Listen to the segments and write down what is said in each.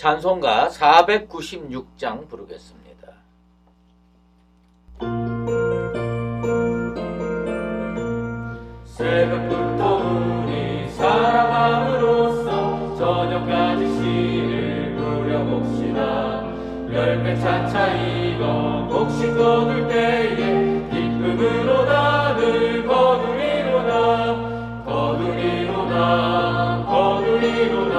찬송가 496장 부르겠습니다. 새벽부터 우리 사랑함으로써 저녁까지 시를 부려봅시다. 열매 차차 익어 곡식 거둘 때에 기쁨으로 나를 거두리로다. 거두리로다. 거두리로다.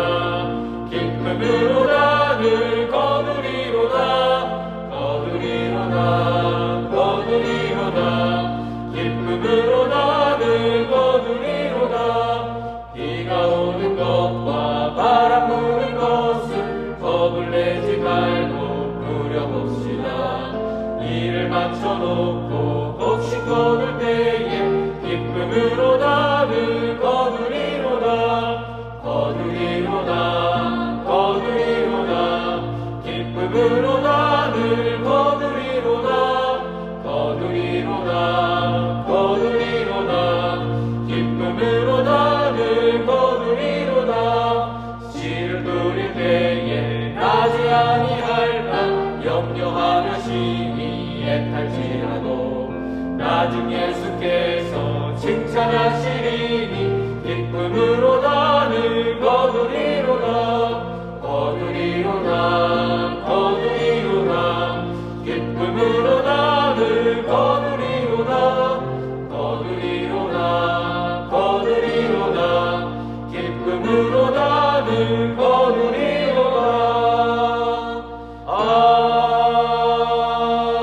기쁨으로 나를 거두리로다. 거두리로다. 거두리로다. 기쁨으로 나를 거두리로다. 비가 오는 것과 바람 부는 것을 겁을 내지 말고 누려봅시다. 일을 마쳐놓고 곡식 거둘 때에 기쁨으로 나를 거두리로다. 거두리로다. 거두리로다. 기쁨으로 나를 거두리로다. 거두리로다. 거두리로다. 기쁨으로 나를 거두리로다. 씨를 뿌릴 때에 나지 아니할까 염려하며 심히 애탈지라도 나중 예수께서 칭찬하시리니 기쁨으로 나를 거두리로다. 거두리로다. 거두리로다. 기쁨으로 나를 거두리로다. 거두리로다. 거두리로다. 기쁨으로 나를 거두리로다.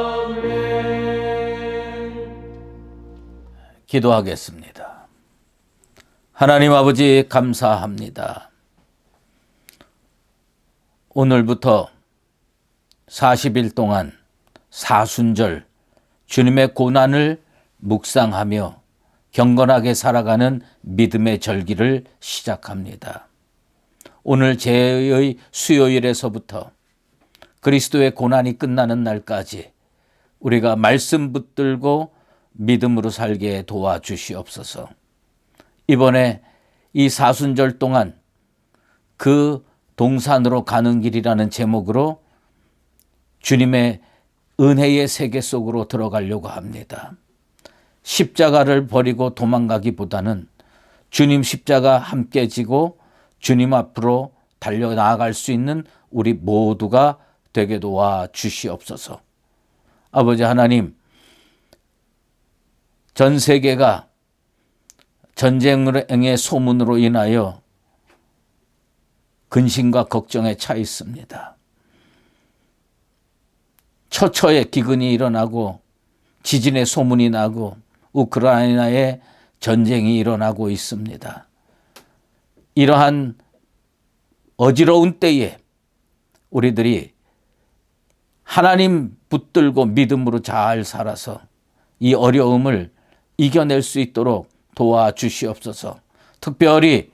아멘. 기도하겠습니다. 하나님 아버지 감사합니다. 오늘부터 40일 동안 사순절 주님의 고난을 묵상하며 경건하게 살아가는 믿음의 절기를 시작합니다. 오늘 제의 수요일에서부터 그리스도의 고난이 끝나는 날까지 우리가 말씀 붙들고 믿음으로 살게 도와주시옵소서. 이번에 이 사순절 동안 그 동산으로 가는 길이라는 제목으로 주님의 은혜의 세계 속으로 들어가려고 합니다. 십자가를 버리고 도망가기보다는 주님 십자가 함께 지고 주님 앞으로 달려나갈 수 있는 우리 모두가 되게 도와 주시옵소서. 아버지 하나님, 전 세계가 전쟁의 소문으로 인하여 근심과 걱정에 차 있습니다. 처처에 기근이 일어나고 지진의 소문이 나고 우크라이나에 전쟁이 일어나고 있습니다. 이러한 어지러운 때에 우리들이 하나님 붙들고 믿음으로 잘 살아서 이 어려움을 이겨낼 수 있도록 도와주시옵소서. 특별히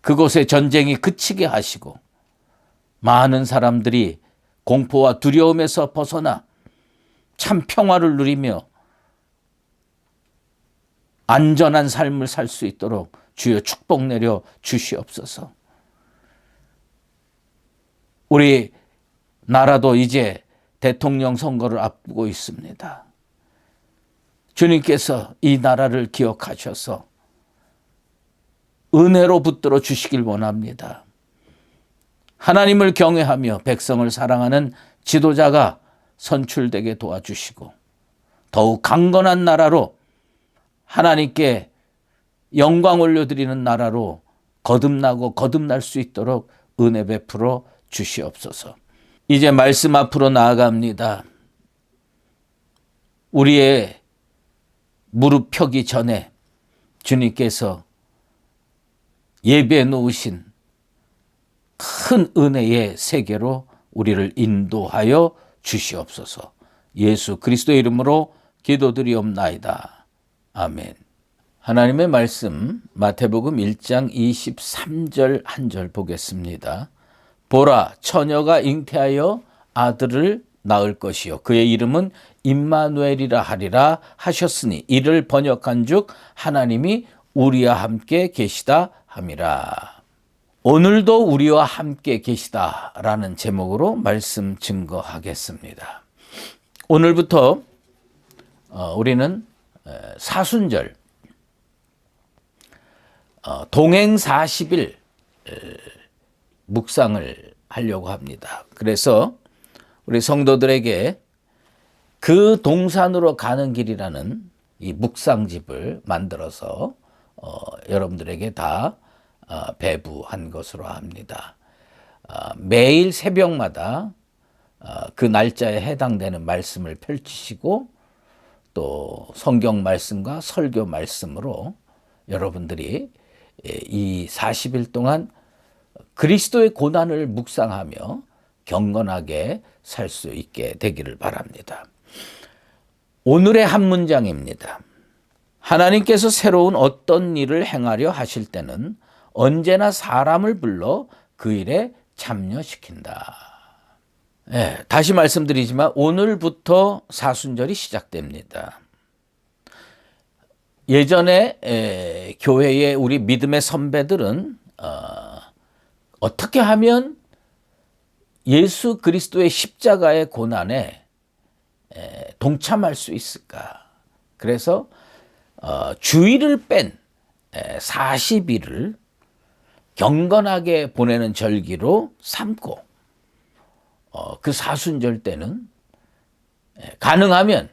그곳의 전쟁이 그치게 하시고 많은 사람들이 공포와 두려움에서 벗어나 참 평화를 누리며 안전한 삶을 살 수 있도록 주여 축복 내려 주시옵소서. 우리 나라도 이제 대통령 선거를 앞두고 있습니다. 주님께서 이 나라를 기억하셔서 은혜로 붙들어 주시길 원합니다. 하나님을 경외하며 백성을 사랑하는 지도자가 선출되게 도와주시고 더욱 강건한 나라로 하나님께 영광 올려드리는 나라로 거듭나고 거듭날 수 있도록 은혜 베풀어 주시옵소서. 이제 말씀 앞으로 나아갑니다. 우리의 무릎 펴기 전에 주님께서 예배해 놓으신 큰 은혜의 세계로 우리를 인도하여 주시옵소서. 예수 그리스도의 이름으로 기도드리옵나이다. 아멘. 하나님의 말씀 마태복음 1장 23절 한 절 보겠습니다. 보라, 처녀가 잉태하여 아들을 낳을 것이요 그의 이름은 임마누엘이라 하리라 하셨으니 이를 번역한 즉 하나님이 우리와 함께 계시다 함이라. 오늘도 우리와 함께 계시다라는 제목으로 말씀 증거하겠습니다. 오늘부터 우리는 사순절 동행 40일 묵상을 하려고 합니다. 그래서 우리 성도들에게 그 동산으로 가는 길이라는 이 묵상집을 만들어서 여러분들에게 다 배부한 것으로 합니다. 매일 새벽마다 그 날짜에 해당되는 말씀을 펼치시고 또 성경 말씀과 설교 말씀으로 여러분들이 이 40일 동안 그리스도의 고난을 묵상하며 경건하게 살 수 있게 되기를 바랍니다. 오늘의 한 문장입니다. 하나님께서 새로운 어떤 일을 행하려 하실 때는 언제나 사람을 불러 그 일에 참여시킨다. 네, 다시 말씀드리지만 오늘부터 사순절이 시작됩니다. 예전에 교회의 우리 믿음의 선배들은 어떻게 하면 예수 그리스도의 십자가의 고난에 동참할 수 있을까? 그래서 주일을 뺀 40일을 경건하게 보내는 절기로 삼고 그 사순절 때는 가능하면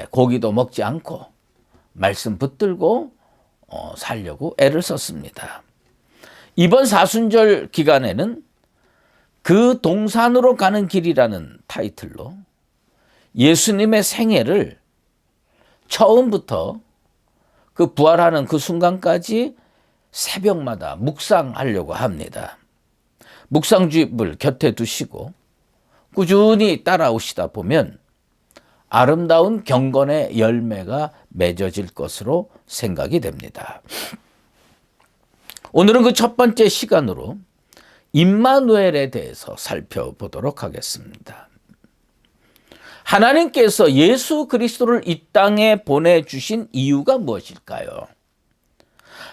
고기도 먹지 않고 말씀 붙들고 살려고 애를 썼습니다. 이번 사순절 기간에는 그 동산으로 가는 길이라는 타이틀로 예수님의 생애를 처음부터 그 부활하는 그 순간까지 새벽마다 묵상하려고 합니다. 묵상집을 곁에 두시고 꾸준히 따라오시다 보면 아름다운 경건의 열매가 맺어질 것으로 생각이 됩니다. 오늘은 그 첫 번째 시간으로 임마누엘에 대해서 살펴보도록 하겠습니다. 하나님께서 예수 그리스도를 이 땅에 보내주신 이유가 무엇일까요?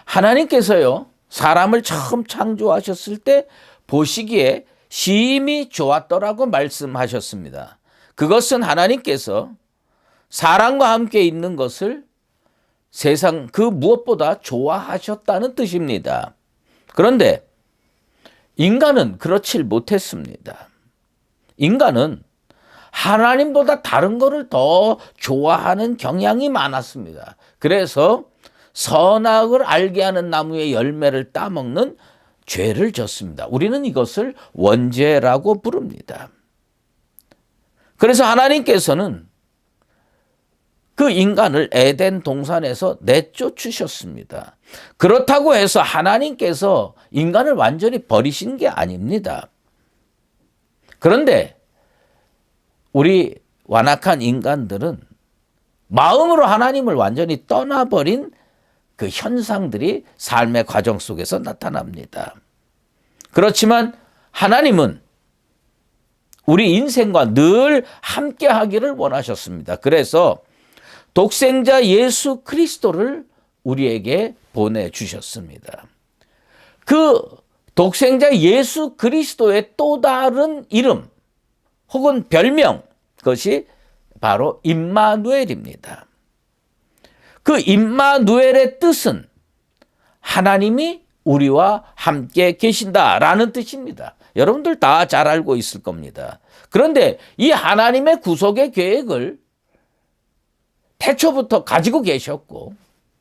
하나님께서요, 사람을 처음 창조하셨을 때 보시기에 심히 좋았더라고 말씀하셨습니다. 그것은 하나님께서 사람과 함께 있는 것을 세상 그 무엇보다 좋아하셨다는 뜻입니다. 그런데 인간은 그렇지 못했습니다. 인간은 하나님보다 다른 것을 더 좋아하는 경향이 많았습니다. 그래서 선악을 알게 하는 나무의 열매를 따먹는 죄를 졌습니다. 우리는 이것을 원죄라고 부릅니다. 그래서 하나님께서는 그 인간을 에덴 동산에서 내쫓으셨습니다. 그렇다고 해서 하나님께서 인간을 완전히 버리신 게 아닙니다. 그런데 우리 완악한 인간들은 마음으로 하나님을 완전히 떠나버린 그 현상들이 삶의 과정 속에서 나타납니다. 그렇지만 하나님은 우리 인생과 늘 함께 하기를 원하셨습니다. 그래서 독생자 예수 그리스도를 우리에게 보내주셨습니다. 그 독생자 예수 그리스도의 또 다른 이름 혹은 별명, 그것이 바로 임마누엘입니다. 그 임마누엘의 뜻은 하나님이 우리와 함께 계신다라는 뜻입니다. 여러분들 다 잘 알고 있을 겁니다. 그런데 이 하나님의 구속의 계획을 태초부터 가지고 계셨고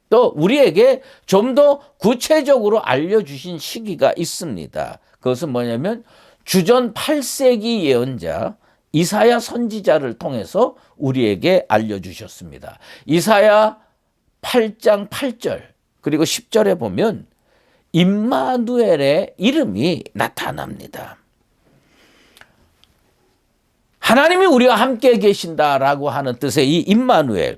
또 우리에게 좀 더 구체적으로 알려주신 시기가 있습니다. 그것은 뭐냐면 주전 8세기 예언자 이사야 선지자를 통해서 우리에게 알려주셨습니다. 이사야 8장 8절 그리고 10절에 보면 임마누엘의 이름이 나타납니다. 하나님이 우리와 함께 계신다라고 하는 뜻의 이 임마누엘,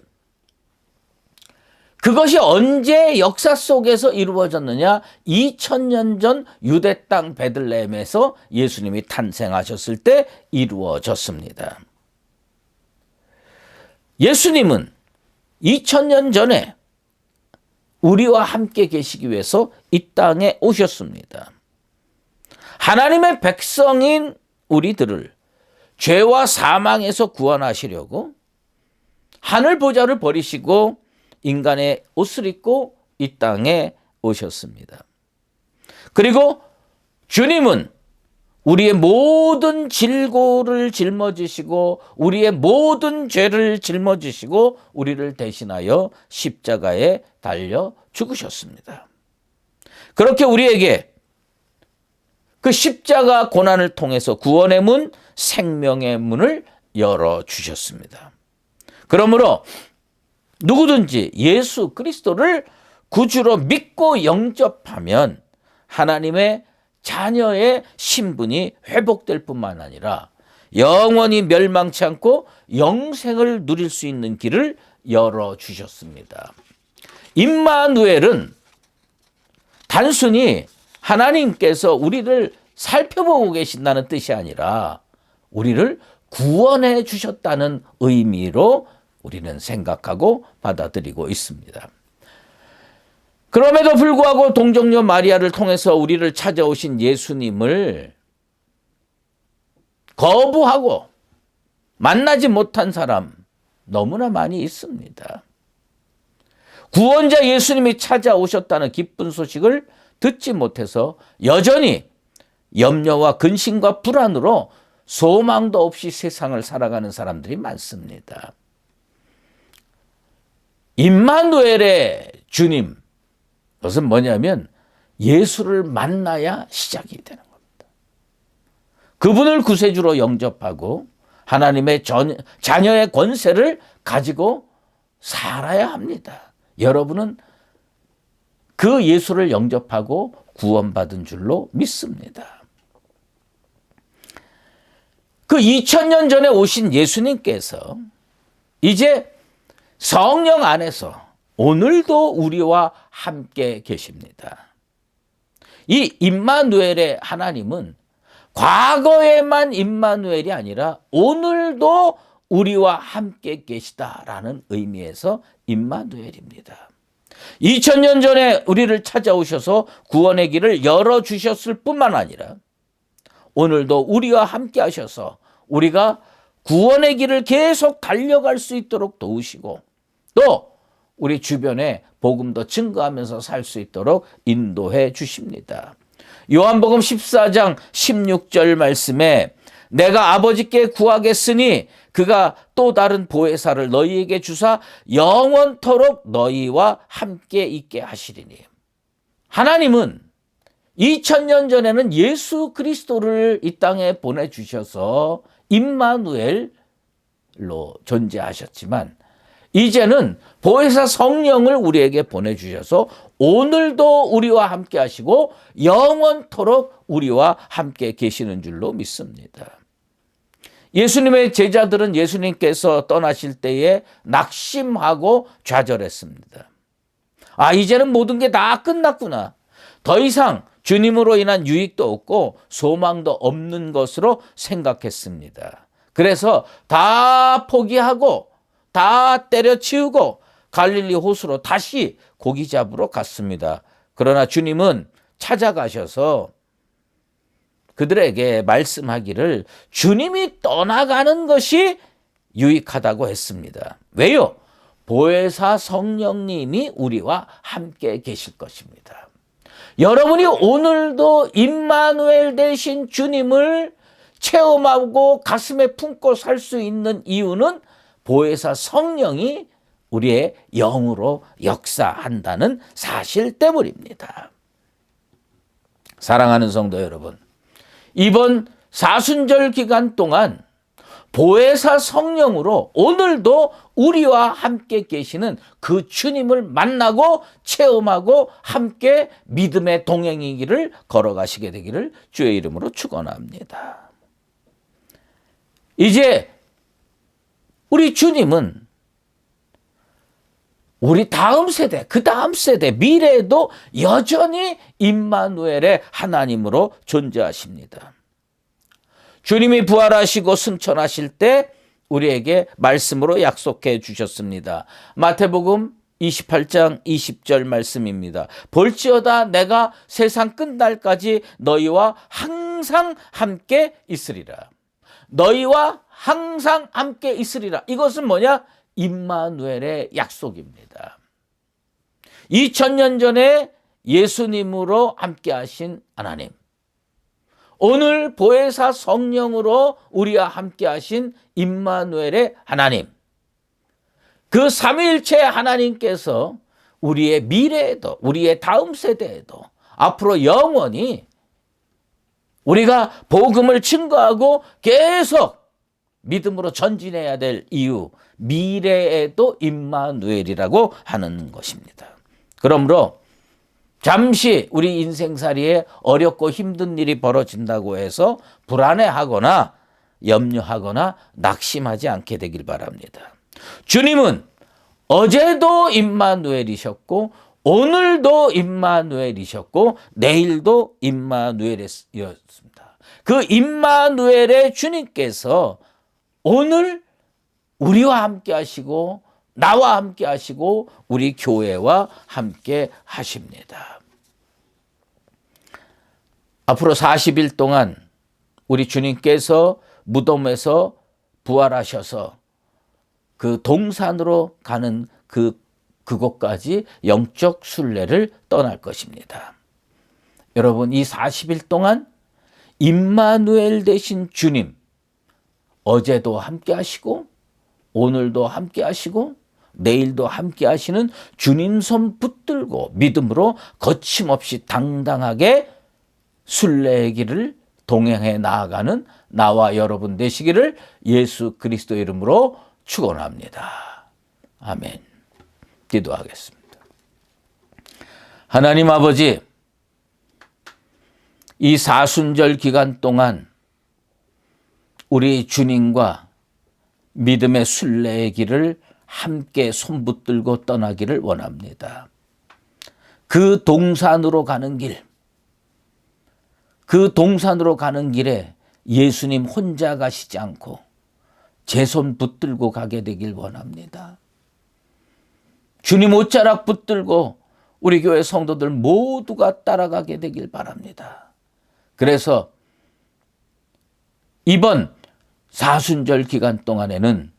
그것이 언제 역사 속에서 이루어졌느냐? 2000년 전 유대 땅 베들레헴에서 예수님이 탄생하셨을 때 이루어졌습니다. 예수님은 2000년 전에 우리와 함께 계시기 위해서 이 땅에 오셨습니다. 하나님의 백성인 우리들을 죄와 사망에서 구원하시려고 하늘 보좌를 버리시고 인간의 옷을 입고 이 땅에 오셨습니다. 그리고 주님은 우리의 모든 질고를 짊어지시고 우리의 모든 죄를 짊어지시고 우리를 대신하여 십자가에 달려 죽으셨습니다. 그렇게 우리에게 그 십자가 고난을 통해서 구원의 문, 생명의 문을 열어주셨습니다. 그러므로 누구든지 예수 그리스도를 구주로 믿고 영접하면 하나님의 자녀의 신분이 회복될 뿐만 아니라 영원히 멸망치 않고 영생을 누릴 수 있는 길을 열어주셨습니다. 임마누엘은 단순히 하나님께서 우리를 살펴보고 계신다는 뜻이 아니라 우리를 구원해 주셨다는 의미로 우리는 생각하고 받아들이고 있습니다. 그럼에도 불구하고 동정녀 마리아를 통해서 우리를 찾아오신 예수님을 거부하고 만나지 못한 사람 너무나 많이 있습니다. 구원자 예수님이 찾아오셨다는 기쁜 소식을 듣지 못해서 여전히 염려와 근심과 불안으로 소망도 없이 세상을 살아가는 사람들이 많습니다. 임마누엘의 주님, 그것은 뭐냐면 예수를 만나야 시작이 되는 겁니다. 그분을 구세주로 영접하고 하나님의 자녀의 권세를 가지고 살아야 합니다. 여러분은 그 예수를 영접하고 구원받은 줄로 믿습니다. 그 2000년 전에 오신 예수님께서 이제 성령 안에서 오늘도 우리와 함께 계십니다. 이 임마누엘의 하나님은 과거에만 임마누엘이 아니라 오늘도 우리와 함께 계시다라는 의미에서 임마누엘입니다. 2000년 전에 우리를 찾아오셔서 구원의 길을 열어주셨을 뿐만 아니라 오늘도 우리와 함께 하셔서 우리가 구원의 길을 계속 달려갈 수 있도록 도우시고 또 우리 주변에 복음도 증거하면서 살 수 있도록 인도해 주십니다. 요한복음 14장 16절 말씀에 내가 아버지께 구하겠으니 그가 또 다른 보혜사를 너희에게 주사 영원토록 너희와 함께 있게 하시리니. 하나님은 2000년 전에는 예수 그리스도를 이 땅에 보내주셔서 임마누엘로 존재하셨지만 이제는 보혜사 성령을 우리에게 보내주셔서 오늘도 우리와 함께 하시고 영원토록 우리와 함께 계시는 줄로 믿습니다. 예수님의 제자들은 예수님께서 떠나실 때에 낙심하고 좌절했습니다. 이제는 모든 게 다 끝났구나. 더 이상 주님으로 인한 유익도 없고 소망도 없는 것으로 생각했습니다. 그래서 다 포기하고 다 때려치우고 갈릴리 호수로 다시 고기 잡으러 갔습니다. 그러나 주님은 찾아가셔서 그들에게 말씀하기를 주님이 떠나가는 것이 유익하다고 했습니다. 왜요? 보혜사 성령님이 우리와 함께 계실 것입니다. 여러분이 오늘도 임마누엘 되신 주님을 체험하고 가슴에 품고 살 수 있는 이유는 보혜사 성령이 우리의 영으로 역사한다는 사실 때문입니다. 사랑하는 성도 여러분, 이번 사순절 기간 동안 보혜사 성령으로 오늘도 우리와 함께 계시는 그 주님을 만나고 체험하고 함께 믿음의 동행의 길을 걸어가시게 되기를 주의 이름으로 축원합니다. 이제 우리 주님은 우리 다음 세대, 그 다음 세대, 미래에도 여전히 임마누엘의 하나님으로 존재하십니다. 주님이 부활하시고 승천하실 때 우리에게 말씀으로 약속해 주셨습니다. 마태복음 28장 20절 말씀입니다. 볼지어다 내가 세상 끝날까지 너희와 항상 항상 함께 있으리라. 너희와 항상 함께 있으리라. 이것은 뭐냐? 임마누엘의 약속입니다. 2000년 전에 예수님으로 함께 하신 하나님, 오늘 보혜사 성령으로 우리와 함께 하신 임마누엘의 하나님, 그 삼위일체 하나님께서 우리의 미래에도, 우리의 다음 세대에도, 앞으로 영원히 우리가 복음을 증거하고 계속 믿음으로 전진해야 될 이유, 미래에도 임마누엘이라고 하는 것입니다. 그러므로 잠시 우리 인생살이에 어렵고 힘든 일이 벌어진다고 해서 불안해하거나 염려하거나 낙심하지 않게 되길 바랍니다. 주님은 어제도 임마누엘이셨고 오늘도 임마누엘이셨고 내일도 임마누엘이었습니다. 그 임마누엘의 주님께서 오늘 우리와 함께 하시고 나와 함께 하시고 우리 교회와 함께 하십니다. 앞으로 40일 동안 우리 주님께서 무덤에서 부활하셔서 그 동산으로 가는 그곳까지 영적 순례를 떠날 것입니다. 여러분, 이 40일 동안 임마누엘 되신 주님, 어제도 함께 하시고 오늘도 함께 하시고 내일도 함께 하시는 주님 손 붙들고 믿음으로 거침없이 당당하게 순례의 길을 동행해 나아가는 나와 여러분 되시기를 예수 그리스도 이름으로 축원합니다. 아멘. 기도하겠습니다. 하나님 아버지, 이 사순절 기간 동안 우리 주님과 믿음의 순례의 길을 함께 손붙들고 떠나기를 원합니다. 그 동산으로 가는 길, 그 동산으로 가는 길에 예수님 혼자 가시지 않고 제 손 붙들고 가게 되길 원합니다. 주님 옷자락 붙들고 우리 교회 성도들 모두가 따라가게 되길 바랍니다. 그래서 이번 사순절 기간 동안에는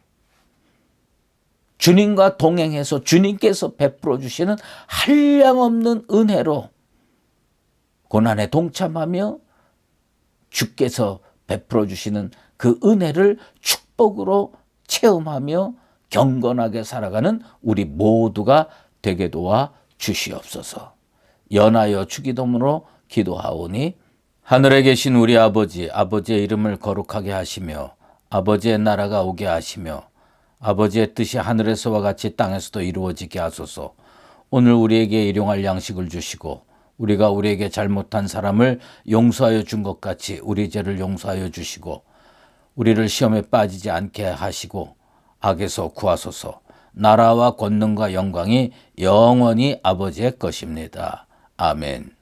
주님과 동행해서 주님께서 베풀어 주시는 한량없는 은혜로 고난에 동참하며 주께서 베풀어 주시는 그 은혜를 축복으로 체험하며 경건하게 살아가는 우리 모두가 되게 도와 주시옵소서. 연하여 주기도문으로 기도하오니 하늘에 계신 우리 아버지, 아버지의 이름을 거룩하게 하시며 아버지의 나라가 오게 하시며 아버지의 뜻이 하늘에서와 같이 땅에서도 이루어지게 하소서. 오늘 우리에게 일용할 양식을 주시고 우리가 우리에게 잘못한 사람을 용서하여 준 것 같이 우리 죄를 용서하여 주시고 우리를 시험에 빠지지 않게 하시고 악에서 구하소서. 나라와 권능과 영광이 영원히 아버지의 것입니다. 아멘.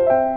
거두리로다